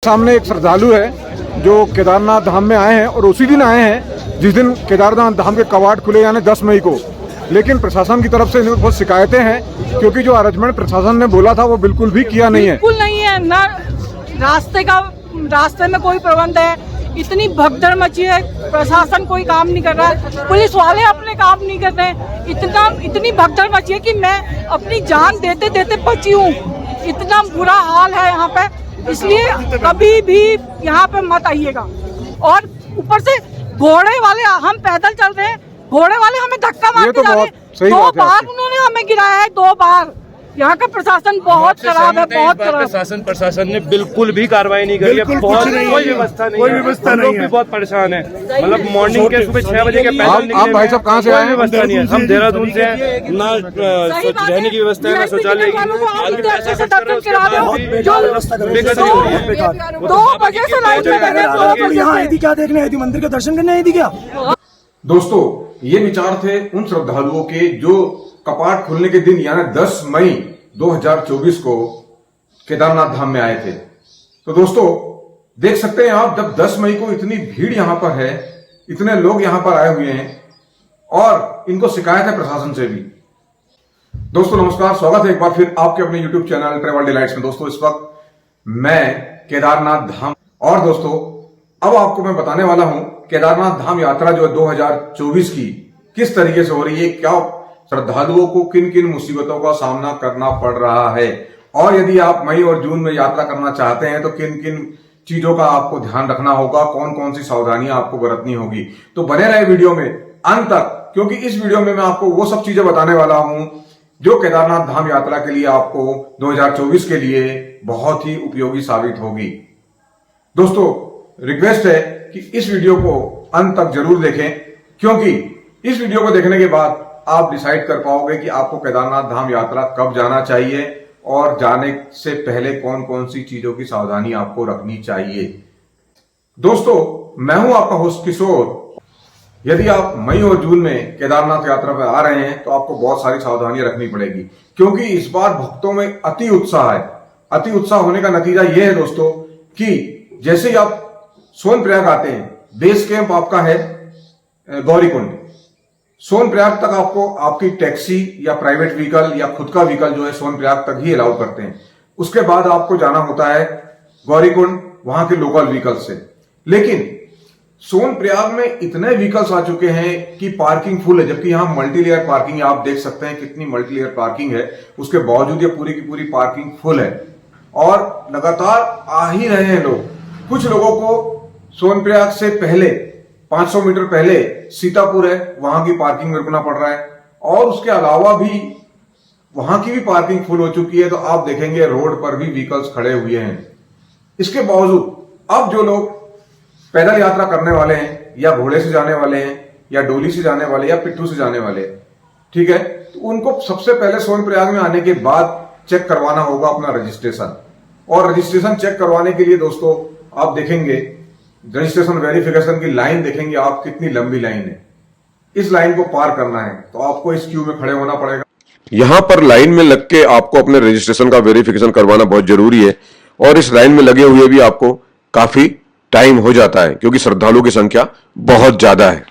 सामने एक श्रद्धालु है जो केदारनाथ धाम में आए हैं और उसी दिन आए हैं जिस दिन केदारनाथ धाम के कवाट खुले, यानी 10 मई को। लेकिन प्रशासन की तरफ से इन्हें बहुत शिकायतें हैं क्योंकि जो अरेंजमेंट प्रशासन ने बोला था वो बिल्कुल भी किया नहीं है। बिल्कुल नहीं है ना, रास्ते में कोई प्रबंध है। इतनी भगदड़ मची है, प्रशासन कोई काम नहीं कर रहा है, पुलिस वाले अपने काम नहीं कर रहे। इतनी भगदड़ मची है कि मैं अपनी जान देते देते बची हूँ। इतना बुरा हाल है यहाँ पे, इसलिए कभी भी यहाँ पे मत आइएगा। और ऊपर से घोड़े वाले, हम पैदल चल रहे हैं, घोड़े वाले हमें धक्का मार के जा रहे हैं। 2 बार उन्होंने हमें गिराया है, 2 बार। यहाँ का प्रशासन बहुत खराब है, बहुत खराब। प्रशासन ने बिल्कुल भी कार्रवाई नहीं करी है, कोई व्यवस्था नहीं है, बहुत परेशान है। मतलब मॉर्निंग के सुबह 6 बजे के पैदल आप भाई साहब कहाँ से आए हैं? व्यवस्था नहीं है, हम देहरादून से हैं। ना रहने की व्यवस्था है, ना शौचालय की। 2 बजे से लाइन में लगे, यहाँ आई थी क्या देखने आई थी? मंदिर के दर्शन करने आई थी क्या? दोस्तों, ये विचार थे उन श्रद्धालुओं के जो कपाट खुलने के दिन यानी 10 मई 2024 को केदारनाथ धाम में आए थे। तो दोस्तों देख सकते हैं आप, जब 10 मई को इतनी भीड़ यहां पर है, इतने लोग यहां पर आए हुए हैं और इनको शिकायत है प्रशासन से भी। दोस्तों नमस्कार, स्वागत है एक बार फिर आपके अपने YouTube चैनल ट्रैवल डिलाइट्स में। दोस्तों इस वक्त मैं केदारनाथ धाम, और दोस्तों अब आपको मैं बताने वाला हूं केदारनाथ धाम यात्रा जो है 2024 की किस तरीके से हो रही है, क्या श्रद्धालुओं को किन किन मुसीबतों का सामना करना पड़ रहा है, और यदि आप मई और जून में यात्रा करना चाहते हैं तो किन किन चीजों का आपको ध्यान रखना होगा, कौन कौन सी सावधानियां आपको बरतनी होगी। तो बने रहे वीडियो में अंत तक, क्योंकि इस वीडियो में मैं आपको वो सब चीजें बताने वाला हूं जो केदारनाथ धाम यात्रा के लिए आपको 2024 के लिए बहुत ही उपयोगी साबित होगी। दोस्तों रिक्वेस्ट है कि इस वीडियो को अंत तक जरूर देखें, क्योंकि इस वीडियो को देखने के बाद आप डिसाइड कर पाओगे कि आपको केदारनाथ धाम यात्रा कब जाना चाहिए और जाने से पहले कौन कौन सी चीजों की सावधानी आपको रखनी चाहिए। दोस्तों मैं हूं आपका होस्ट किशोर। यदि आप मई और जून में केदारनाथ यात्रा पर आ रहे हैं तो आपको बहुत सारी सावधानियां रखनी पड़ेगी, क्योंकि इस बार भक्तों में अति उत्साह है। अति उत्साह होने का नतीजा यह है दोस्तों कि जैसे ही आप सोनप्रयाग आते हैं, बेस कैंप आपका है गौरीकुंड। सोनप्रयाग तक आपको आपकी टैक्सी या प्राइवेट व्हीकल या खुद का व्हीकल जो है सोनप्रयाग तक ही अलाउ करते हैं। उसके बाद आपको जाना होता है गौरीकुंड, वहां के लोकल व्हीकल से। लेकिन सोनप्रयाग में इतने व्हीकल्स आ चुके हैं कि पार्किंग फुल है, जबकि यहां मल्टीलेयर पार्किंग है। आप देख सकते हैं कितनी मल्टीलेयर पार्किंग है, उसके बावजूद ये पूरी की पूरी पार्किंग फुल है और लगातार आ ही रहे हैं लोग। कुछ लोगों को सोनप्रयाग से पहले 500 मीटर पहले सीतापुर है, वहां की पार्किंग में रुकना पड़ रहा है, और उसके अलावा भी वहां की भी पार्किंग फुल हो चुकी है। तो आप देखेंगे रोड पर भी व्हीकल्स खड़े हुए हैं। इसके बावजूद अब जो लोग पैदल यात्रा करने वाले हैं, या घोड़े से जाने वाले हैं, या डोली से जाने वाले, या पिट्ठू से जाने वाले, ठीक है, तो उनको सबसे पहले सोनप्रयाग में आने के बाद चेक करवाना होगा अपना रजिस्ट्रेशन। और रजिस्ट्रेशन चेक करवाने के लिए दोस्तों आप देखेंगे रजिस्ट्रेशन वेरिफिकेशन की लाइन देखेंगे आप, कितनी लंबी लाइन है। इस लाइन को पार करना है तो आपको इस क्यू में खड़े होना पड़ेगा। यहाँ पर लाइन में लग के आपको अपने रजिस्ट्रेशन का वेरिफिकेशन करवाना बहुत जरूरी है, और इस लाइन में लगे हुए भी आपको काफी टाइम हो जाता है क्योंकि श्रद्धालुओं की संख्या बहुत ज्यादा है।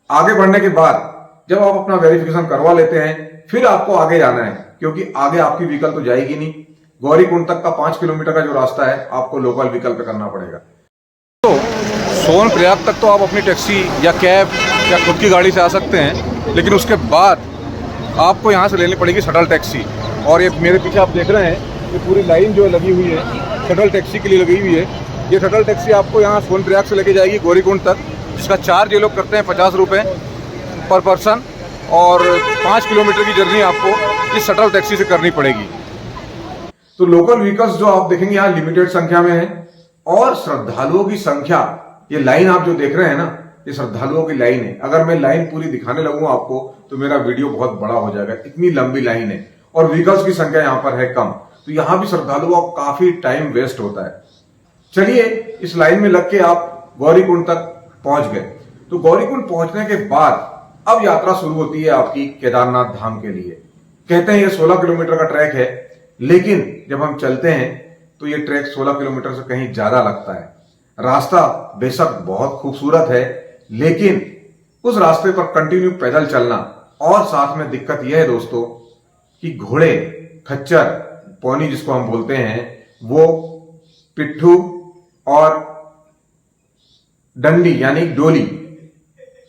आगे बढ़ने के बाद जब आप अपना वेरिफिकेशन करवा लेते हैं, फिर आपको आगे जाना है, क्योंकि आगे आपकी व्हीकल तो जाएगी नहीं। गौरीकुंड तक का 5 किलोमीटर का जो रास्ता है आपको लोकल व्हीकल पे करना पड़ेगा। तो सोनप्रयाग तक तो आप अपनी टैक्सी या कैब या खुद की गाड़ी से आ सकते हैं, लेकिन उसके बाद आपको यहाँ से लेनी पड़ेगी शटल टैक्सी। और ये मेरे पीछे आप देख रहे हैं, ये पूरी लाइन जो लगी हुई है शटल टैक्सी के लिए लगी हुई है। ये शटल टैक्सी आपको यहाँ सोनप्रयाग से लेके जाएगी गौरीकुंड तक, जिसका चार्ज ये लोग करते हैं 50 रुपये पर पर्सन, और 5 किलोमीटर की जर्नी आपको इस शटल टैक्सी से करनी पड़ेगी। तो लोकल व्हीकल्स जो आप देखेंगे यहाँ लिमिटेड संख्या में है, और श्रद्धालुओं की संख्या, ये लाइन आप जो देख रहे हैं ना, ये श्रद्धालुओं की लाइन है। अगर मैं लाइन पूरी दिखाने लगूंगा आपको तो मेरा वीडियो बहुत बड़ा हो जाएगा, इतनी लंबी लाइन है, और व्हीकल्स की संख्या यहाँ पर है कम, तो यहाँ भी श्रद्धालुओं का काफी टाइम वेस्ट होता है। चलिए इस लाइन में लग के आप गौरीकुंड तक पहुंच गए। तो गौरीकुंड पहुंचने के बाद अब यात्रा शुरू होती है आपकी केदारनाथ धाम के लिए। कहते हैं ये 16 किलोमीटर का ट्रैक है, लेकिन जब हम चलते हैं तो ये ट्रैक 16 किलोमीटर से कहीं ज्यादा लगता है। रास्ता बेशक बहुत खूबसूरत है, लेकिन उस रास्ते पर कंटिन्यू पैदल चलना, और साथ में दिक्कत यह है दोस्तों कि घोड़े, खच्चर, पौनी जिसको हम बोलते हैं, वो पिट्ठू और डंडी यानी डोली,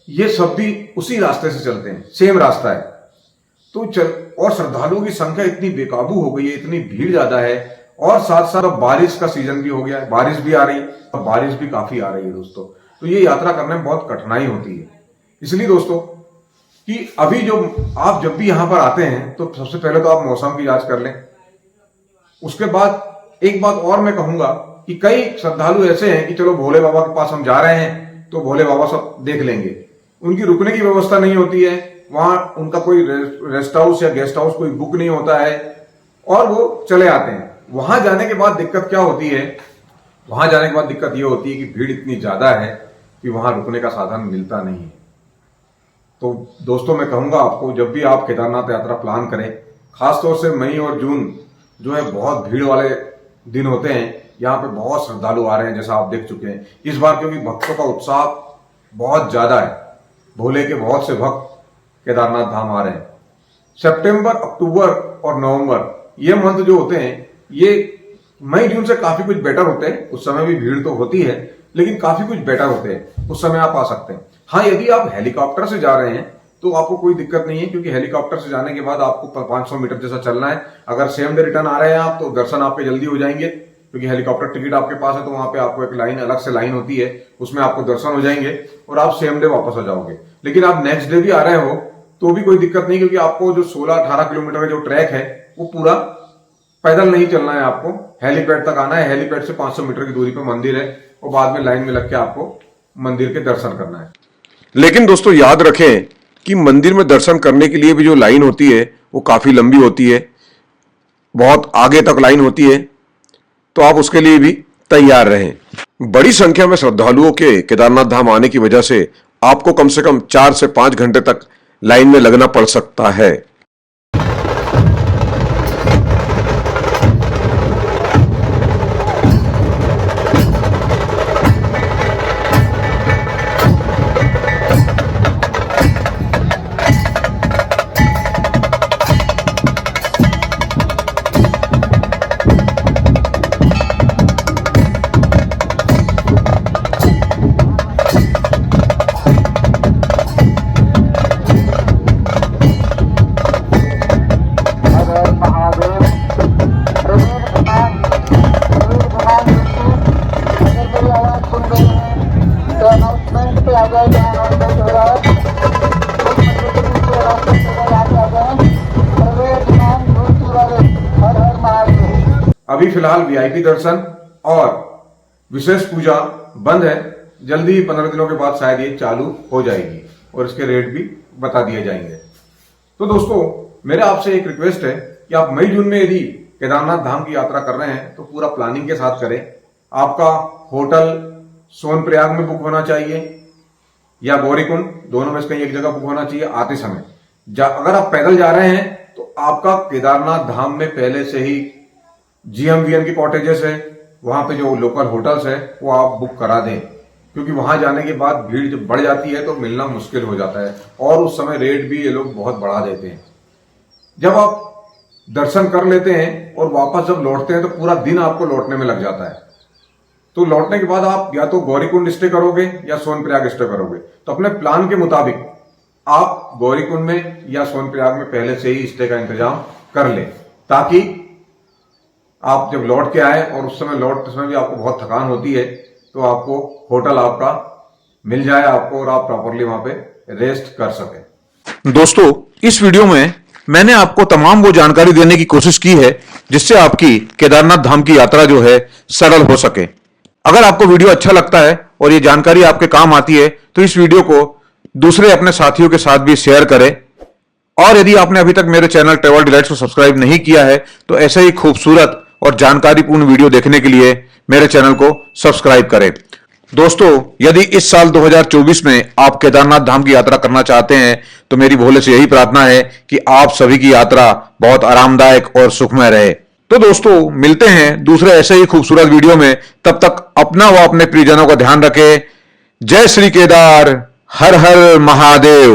ये सब भी उसी रास्ते से चलते हैं, सेम रास्ता है। तो और श्रद्धालुओं की संख्या इतनी बेकाबू हो गई है, इतनी भीड़ ज्यादा है, और साथ साथ अब बारिश का सीजन भी हो गया है, बारिश भी आ रही है, अब बारिश भी काफी आ रही है दोस्तों। तो ये यात्रा करने में बहुत कठिनाई होती है। इसलिए दोस्तों कि अभी जो आप जब भी यहां पर आते हैं तो सबसे पहले तो आप मौसम की जांच कर लें। उसके बाद एक बात और मैं कहूंगा कि कई श्रद्धालु ऐसे हैं कि चलो भोले बाबा के पास हम जा रहे हैं तो भोले बाबा सब देख लेंगे, उनकी रुकने की व्यवस्था नहीं होती है, वहां उनका कोई रेस्ट हाउस या गेस्ट हाउस कोई बुक नहीं होता है, और वो चले आते हैं। वहां जाने के बाद दिक्कत क्या होती है, वहां जाने के बाद दिक्कत ये होती है कि भीड़ इतनी ज्यादा है कि वहां रुकने का साधन मिलता नहीं है। तो दोस्तों मैं कहूंगा आपको, जब भी आप केदारनाथ यात्रा प्लान करें, खासतौर से मई और जून जो है बहुत भीड़ वाले दिन होते हैं, यहाँ पे बहुत श्रद्धालु आ रहे हैं जैसा आप देख चुके हैं इस बार, क्योंकि भक्तों का उत्साह बहुत ज्यादा है। भोले के बहुत से भक्त केदारनाथ धाम आ रहे हैं। सितंबर, अक्टूबर और नवंबर ये मंथ जो होते हैं, ये मई जून से काफी कुछ बेटर होते हैं। उस समय भी भीड़ तो होती है, लेकिन काफी कुछ बेटर होते हैं, उस समय आप आ सकते हैं। हाँ, यदि आप हेलीकॉप्टर से जा रहे हैं तो आपको कोई दिक्कत नहीं है, क्योंकि हेलीकॉप्टर से जाने के बाद आपको 500 मीटर जैसा चलना है। अगर सेम डे रिटर्न आ रहे हैं आप, तो दर्शन आपके जल्दी हो जाएंगे, क्योंकि हेलीकॉप्टर टिकट आपके पास है, तो वहां पे आपको एक लाइन, अलग से लाइन होती है, उसमें आपको दर्शन हो जाएंगे और आप सेम डे वापस आ जाओगे। लेकिन आप नेक्स्ट डे भी आ रहे हो तो भी कोई दिक्कत नहीं, क्योंकि आपको जो 16-18 किलोमीटर का जो ट्रैक है वो पूरा पैदल नहीं चलना है, आपको हेलीपैड तक आना है। हेलीपैड से 500 मीटर की दूरी पर मंदिर है, और बाद में लाइन में लग के आपको मंदिर के दर्शन करना है। लेकिन दोस्तों याद रखें कि मंदिर में दर्शन करने के लिए भी जो लाइन होती है वो काफी लंबी होती है, बहुत आगे तक लाइन होती है, तो आप उसके लिए भी तैयार रहें। बड़ी संख्या में श्रद्धालुओं के केदारनाथ धाम आने की वजह से आपको कम से कम 4 से 5 घंटे तक लाइन में लगना पड़ सकता है। अभी फिलहाल वीआईपी दर्शन और विशेष पूजा बंद है, जल्दी ही 15 दिनों के बाद शायद ये चालू हो जाएगी और इसके रेट भी बता दिए जाएंगे। तो दोस्तों मेरा आपसे एक रिक्वेस्ट है कि आप मई जून में यदि केदारनाथ धाम की यात्रा कर रहे हैं तो पूरा प्लानिंग के साथ करें। आपका होटल सोनप्रयाग में बुक होना चाहिए या गौरीकुंड, दोनों में से कहीं एक जगह बुक होना चाहिए आते समय। अगर आप पैदल जा रहे हैं तो आपका केदारनाथ धाम में पहले से ही GMVN की कॉटेजेस है, वहां पे जो लोकल होटल्स है वो आप बुक करा दें, क्योंकि वहां जाने के बाद भीड़ जब बढ़ जाती है तो मिलना मुश्किल हो जाता है, और उस समय रेट भी ये लोग बहुत बढ़ा देते हैं। जब आप दर्शन कर लेते हैं और वापस जब लौटते हैं तो पूरा दिन आपको लौटने में लग जाता है। तो लौटने के बाद आप या तो गौरीकुंड स्टे करोगे या सोनप्रयाग स्टे करोगे, तो अपने प्लान के मुताबिक आप गौरीकुंड में या सोनप्रयाग में पहले से ही स्टे का इंतजाम कर लें, ताकि आप जब लौट के आए और उस समय लौटते समय भी आपको बहुत थकान होती है तो आपको होटल आपका मिल जाए आपको, और आप प्रॉपरली वहां पे रेस्ट कर सके। दोस्तों इस वीडियो में मैंने आपको तमाम वो जानकारी देने की कोशिश की है जिससे आपकी केदारनाथ धाम की यात्रा जो है सरल हो सके। अगर आपको वीडियो अच्छा लगता है और ये जानकारी आपके काम आती है तो इस वीडियो को दूसरे अपने साथियों के साथ भी शेयर करें, और यदि आपने अभी तक मेरे चैनल ट्रैवल डिलाइट्स को सब्सक्राइब नहीं किया है तो ऐसे ही खूबसूरत और जानकारीपूर्ण वीडियो देखने के लिए मेरे चैनल को सब्सक्राइब करें। दोस्तों यदि इस साल 2024 में आप केदारनाथ धाम की यात्रा करना चाहते हैं तो मेरी भोले से यही प्रार्थना है कि आप सभी की यात्रा बहुत आरामदायक और सुखमय रहे। तो दोस्तों मिलते हैं दूसरे ऐसे ही खूबसूरत वीडियो में। तब तक अपना व अपने प्रियजनों का ध्यान रखें। जय श्री केदार, हर हर महादेव।